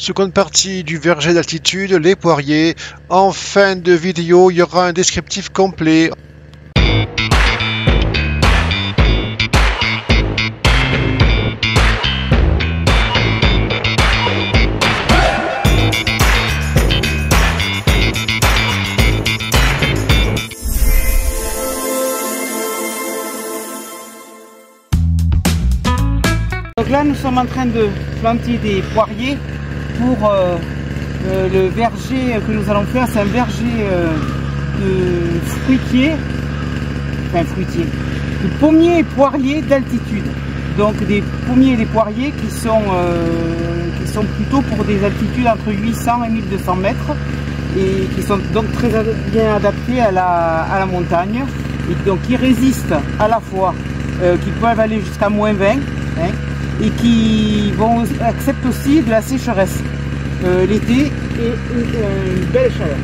Seconde partie du verger d'altitude, les poiriers. En fin de vidéo, il y aura un descriptif complet. Donc là, nous sommes en train de planter des poiriers pour le verger que nous allons faire. C'est un verger de fruitiers, de pommiers et poiriers d'altitude. Donc des pommiers et des poiriers qui sont plutôt pour des altitudes entre 800 et 1200 mètres et qui sont donc très bien adaptés à la montagne et donc qui résistent à la fois, qui peuvent aller jusqu'à -20, hein, et qui acceptent aussi de la sécheresse l'été et une belle chaleur.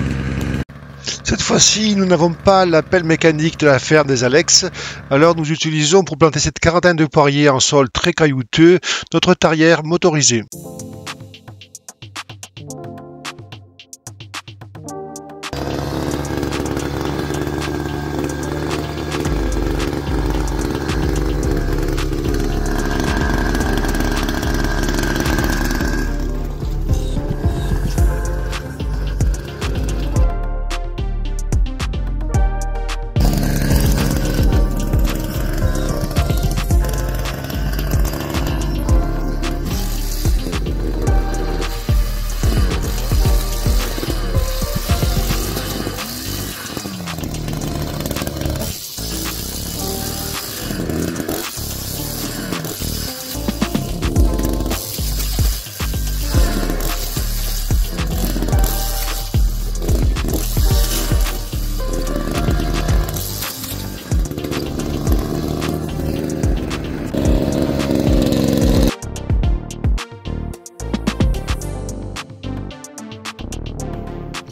Cette fois-ci, nous n'avons pas la pelle mécanique de la ferme des Alex, alors nous utilisons pour planter cette quarantaine de poiriers en sol très caillouteux notre tarière motorisée.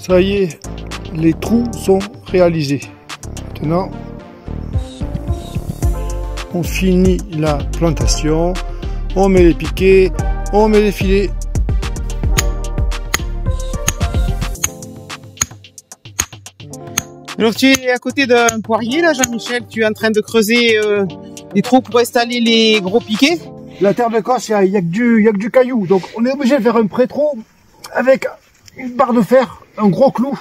Ça y est, les trous sont réalisés. Maintenant, on finit la plantation, on met les piquets, on met les filets. Alors tu es à côté d'un poirier là, Jean-Michel, tu es en train de creuser des trous pour installer les gros piquets. La terre de Corse, il n'y a que du caillou, donc on est obligé de faire un pré-trou avec une barre de fer, un gros clou.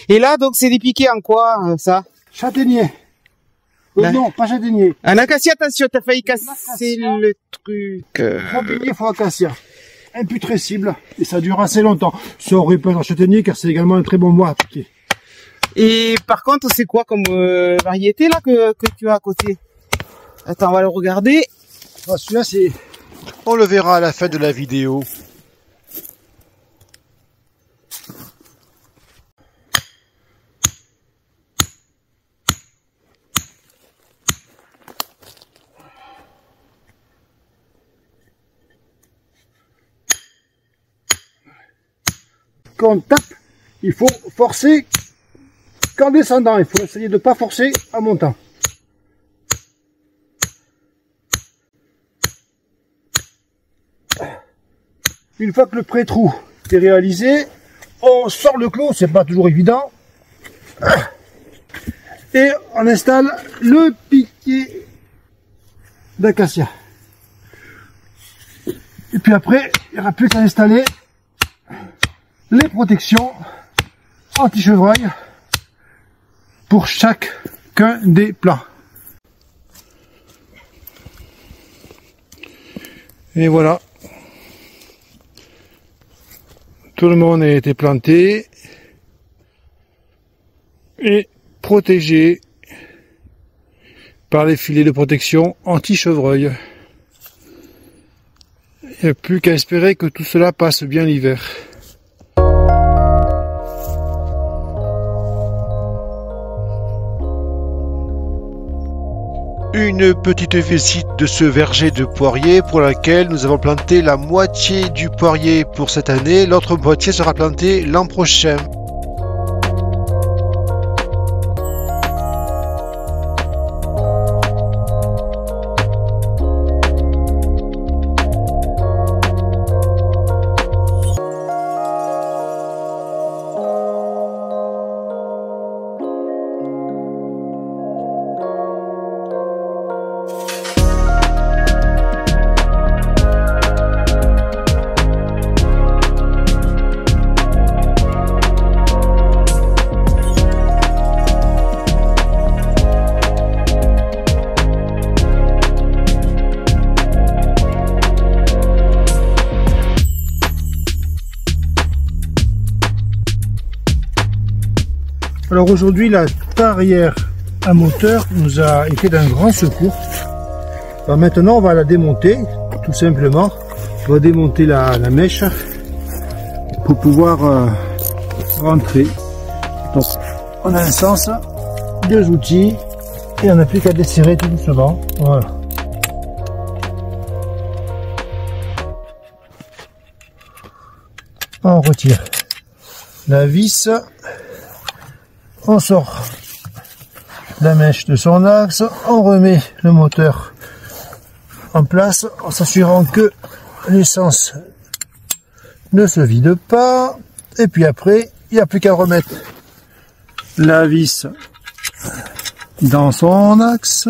Et là, donc, c'est des piquets en quoi, ça? Châtaignier. Non, pas châtaignier. Un acacia, attention, t'as failli casser le truc. Gros pilier, faut acacia. Imputrescible, et ça dure assez longtemps. Ça aurait pu être un châtaignier, car c'est également un très bon bois à piquer. Et par contre, c'est quoi comme variété, là, que tu as à côté? Attends, on va le regarder. Ah, celui-là, c'est... On le verra à la fin de la vidéo. Quand on tape, il faut forcer qu'en descendant. Il faut essayer de ne pas forcer en montant. Une fois que le pré-trou est réalisé, on sort le clou, c'est pas toujours évident. Et on installe le piquet d'acacia. Et puis après, il n'y aura plus qu'à installer les protections anti-chevreuil pour chacun des plans. Et voilà. Tout le monde a été planté et protégé par les filets de protection anti-chevreuil. Il n'y a plus qu'à espérer que tout cela passe bien l'hiver. Une petite visite de ce verger de poiriers pour laquelle nous avons planté la moitié du poirier pour cette année. L'autre moitié sera plantée l'an prochain. Alors aujourd'hui, la tarière à moteur nous a été d'un grand secours. Alors maintenant, on va la démonter, tout simplement. On va démonter la mèche pour pouvoir rentrer. Donc, on a un sens, deux outils, et on n'a plus qu'à desserrer tout doucement. Voilà. On retire la vis, on sort la mèche de son axe, on remet le moteur en place en s'assurant que l'essence ne se vide pas, et puis après il n'y a plus qu'à remettre la vis dans son axe,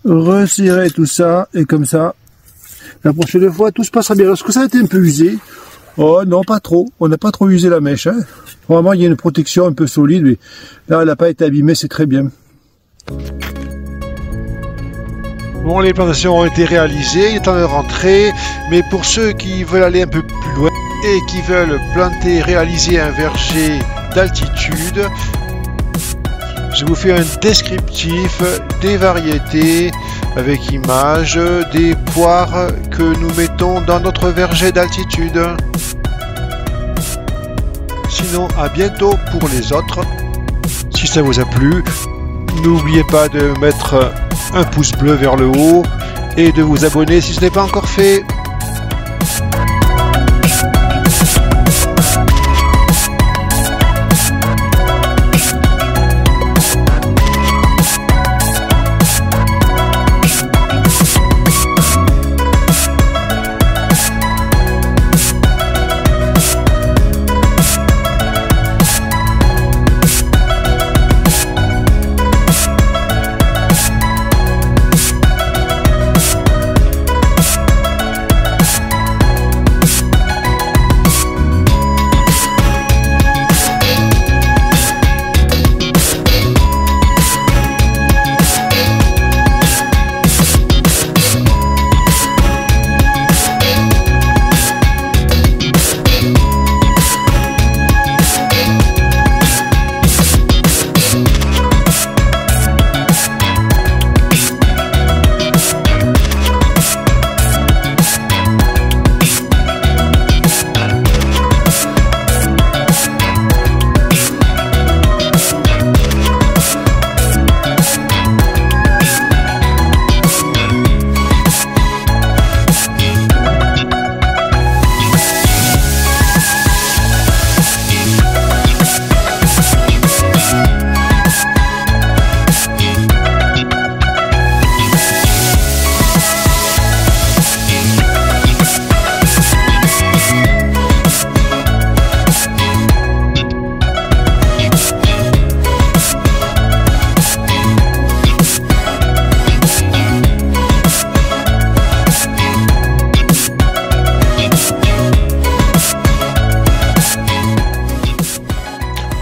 resserrer tout ça, et comme ça la prochaine fois tout se passera bien. Lorsque ça a été un peu usé, oh non, pas trop, on n'a pas trop usé la mèche, hein. Vraiment il y a une protection un peu solide, mais là elle n'a pas été abîmée, c'est très bien. Bon, les plantations ont été réalisées, il est temps de rentrer, mais pour ceux qui veulent aller un peu plus loin et qui veulent planter, réaliser un verger d'altitude, je vous fais un descriptif des variétés avec images des poires que nous mettons dans notre verger d'altitude. Sinon, à bientôt pour les autres. Si ça vous a plu, n'oubliez pas de mettre un pouce bleu vers le haut et de vous abonner si ce n'est pas encore fait.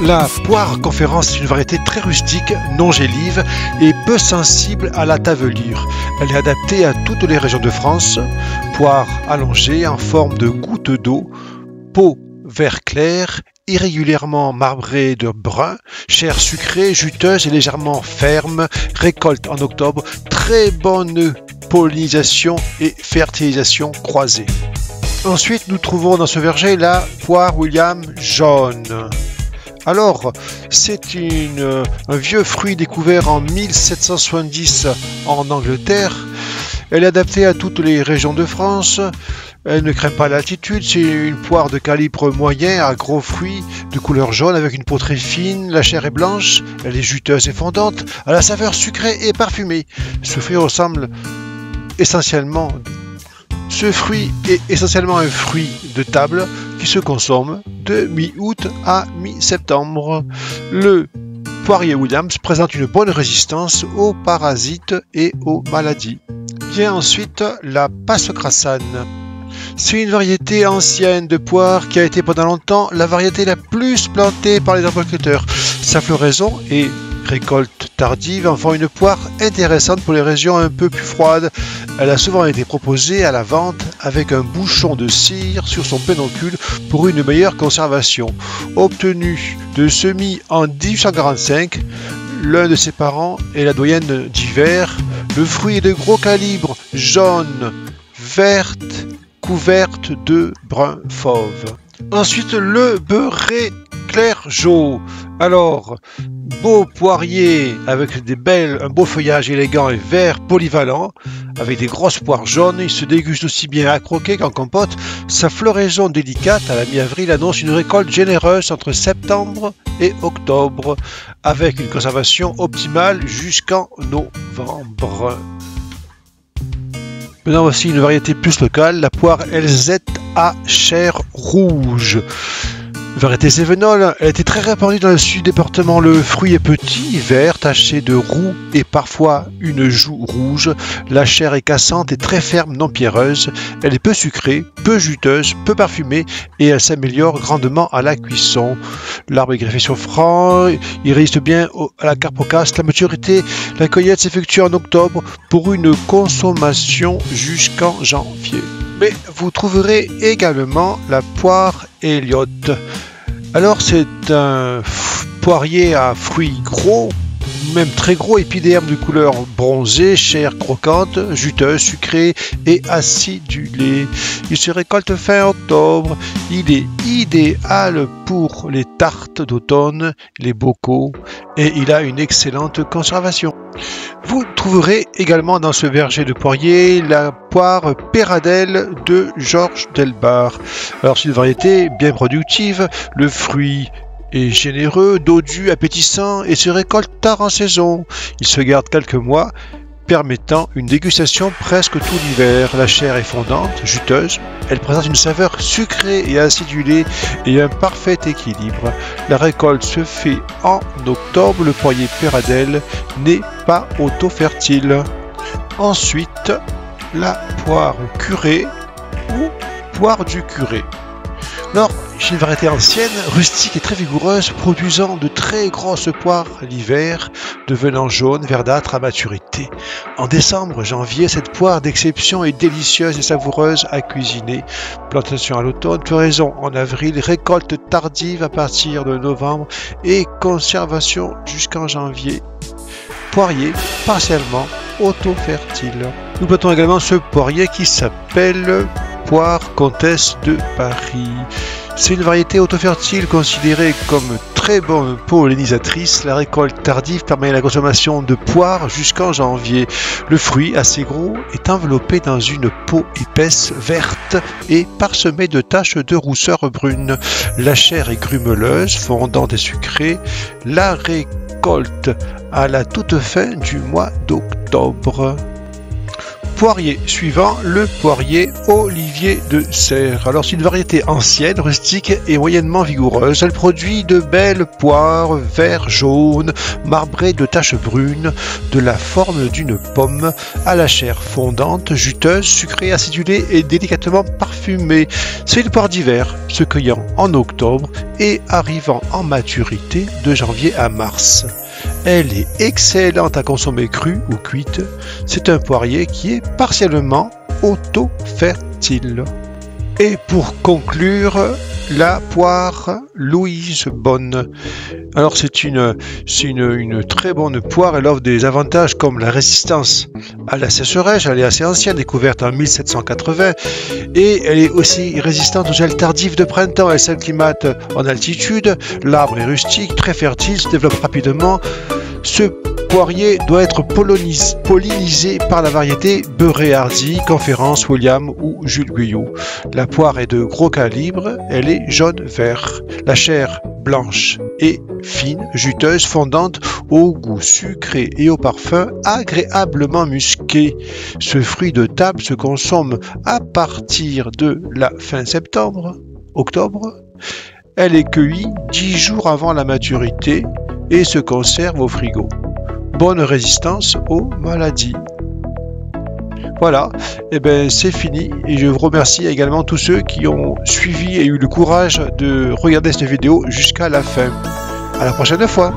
La poire conférence est une variété très rustique, non gélive et peu sensible à la tavelure. Elle est adaptée à toutes les régions de France. Poire allongée en forme de goutte d'eau, peau vert clair, irrégulièrement marbrée de brun, chair sucrée, juteuse et légèrement ferme, récolte en octobre, très bonne pollinisation et fertilisation croisée. Ensuite, nous trouvons dans ce verger la poire William jaune. Alors, c'est un vieux fruit découvert en 1770 en Angleterre. Elle est adaptée à toutes les régions de France. Elle ne craint pas l'altitude. C'est une poire de calibre moyen à gros fruits de couleur jaune avec une peau très fine. La chair est blanche. Elle est juteuse et fondante, à la saveur sucrée et parfumée. Ce fruit est essentiellement un fruit de table qui se consomme de mi-août à mi-septembre. Le poirier Williams présente une bonne résistance aux parasites et aux maladies. Vient ensuite la Passe-Crassane. C'est une variété ancienne de poire qui a été pendant longtemps la variété la plus plantée par les arboriculteurs. Sa floraison est récolte tardive en font une poire intéressante pour les régions un peu plus froides. Elle a souvent été proposée à la vente avec un bouchon de cire sur son pédoncule pour une meilleure conservation. Obtenue de semis en 1845, l'un de ses parents est la doyenne d'hiver. Le fruit est de gros calibre, jaune, verte, couverte de brun fauve. Ensuite, le beurré Clergeau. Alors, beau poirier avec un beau feuillage élégant et vert polyvalent, avec des grosses poires jaunes. Il se déguste aussi bien à croquer qu'en compote. Sa floraison délicate à la mi-avril annonce une récolte généreuse entre septembre et octobre, avec une conservation optimale jusqu'en novembre. Maintenant voici une variété plus locale, la poire LZ à chair rouge. Variété Cévenol, elle était très répandue dans le sud du département. Le fruit est petit, vert, taché de roux et parfois une joue rouge. La chair est cassante et très ferme, non pierreuse. Elle est peu sucrée, peu juteuse, peu parfumée et elle s'améliore grandement à la cuisson. L'arbre est greffé sur franc, il résiste bien à la carpocasse. La maturité, la cueillette s'effectue en octobre pour une consommation jusqu'en janvier. Mais vous trouverez également la poire Elliot. Alors c'est un poirier à fruits gros, même très gros, épidéderme de couleur bronzée, chair croquante, juteuse, sucrée et acidulée. Il se récolte fin octobre. Il est idéal pour les tartes d'automne, les bocaux, et il a une excellente conservation. Vous trouverez également dans ce verger de poirier la poire Péradelle de Georges Delbar. Alors c'est une variété bien productive, le fruit est généreux, dodu, appétissant et se récolte tard en saison. Il se garde quelques mois, permettant une dégustation presque tout l'hiver. La chair est fondante, juteuse, elle présente une saveur sucrée et acidulée et un parfait équilibre. La récolte se fait en octobre, le poirier Péradelle n'est pas auto-fertile. Ensuite, la poire curée ou poire du curé. Alors, c'est une variété ancienne, rustique et très vigoureuse, produisant de très grosses poires l'hiver, devenant jaune, verdâtre à maturité. En décembre, janvier, cette poire d'exception est délicieuse et savoureuse à cuisiner. Plantation à l'automne, floraison en avril, récolte tardive à partir de novembre et conservation jusqu'en janvier. Poirier partiellement auto-fertile. Nous plantons également ce poirier qui s'appelle poire Comtesse de Paris. C'est une variété auto-fertile considérée comme très bonne pollinisatrice. La récolte tardive permet la consommation de poires jusqu'en janvier. Le fruit, assez gros, est enveloppé dans une peau épaisse verte et parsemée de taches de rousseur brune. La chair est grumeleuse, fondante et sucrée. La récolte à la toute fin du mois d'octobre. Poirier suivant, le poirier Olivier de Serres. Alors c'est une variété ancienne, rustique et moyennement vigoureuse. Elle produit de belles poires vert jaune, marbrées de taches brunes, de la forme d'une pomme, à la chair fondante, juteuse, sucrée, acidulée et délicatement parfumée. C'est une poire d'hiver, se cueillant en octobre et arrivant en maturité de janvier à mars. Elle est excellente à consommer crue ou cuite. C'est un poirier qui est partiellement auto-fertile. Et pour conclure, la poire Louise Bonne. Alors c'est une très bonne poire. Elle offre des avantages comme la résistance à la sécheresse. Elle est assez ancienne, découverte en 1780. Et elle est aussi résistante aux gels tardifs de printemps. Elle s'acclimate en altitude. L'arbre est rustique, très fertile, se développe rapidement. Ce poirier doit être pollinisé par la variété Beurré Hardy, Conférence, William ou Jules Guyot. La poire est de gros calibre, elle est jaune-vert. La chair blanche et fine, juteuse, fondante, au goût sucré et au parfum agréablement musqué. Ce fruit de table se consomme à partir de la fin octobre. Elle est cueillie 10 jours avant la maturité et se conserve au frigo. Bonne résistance aux maladies. Voilà, et ben c'est fini et je vous remercie également tous ceux qui ont suivi et eu le courage de regarder cette vidéo jusqu'à la fin. À la prochaine fois.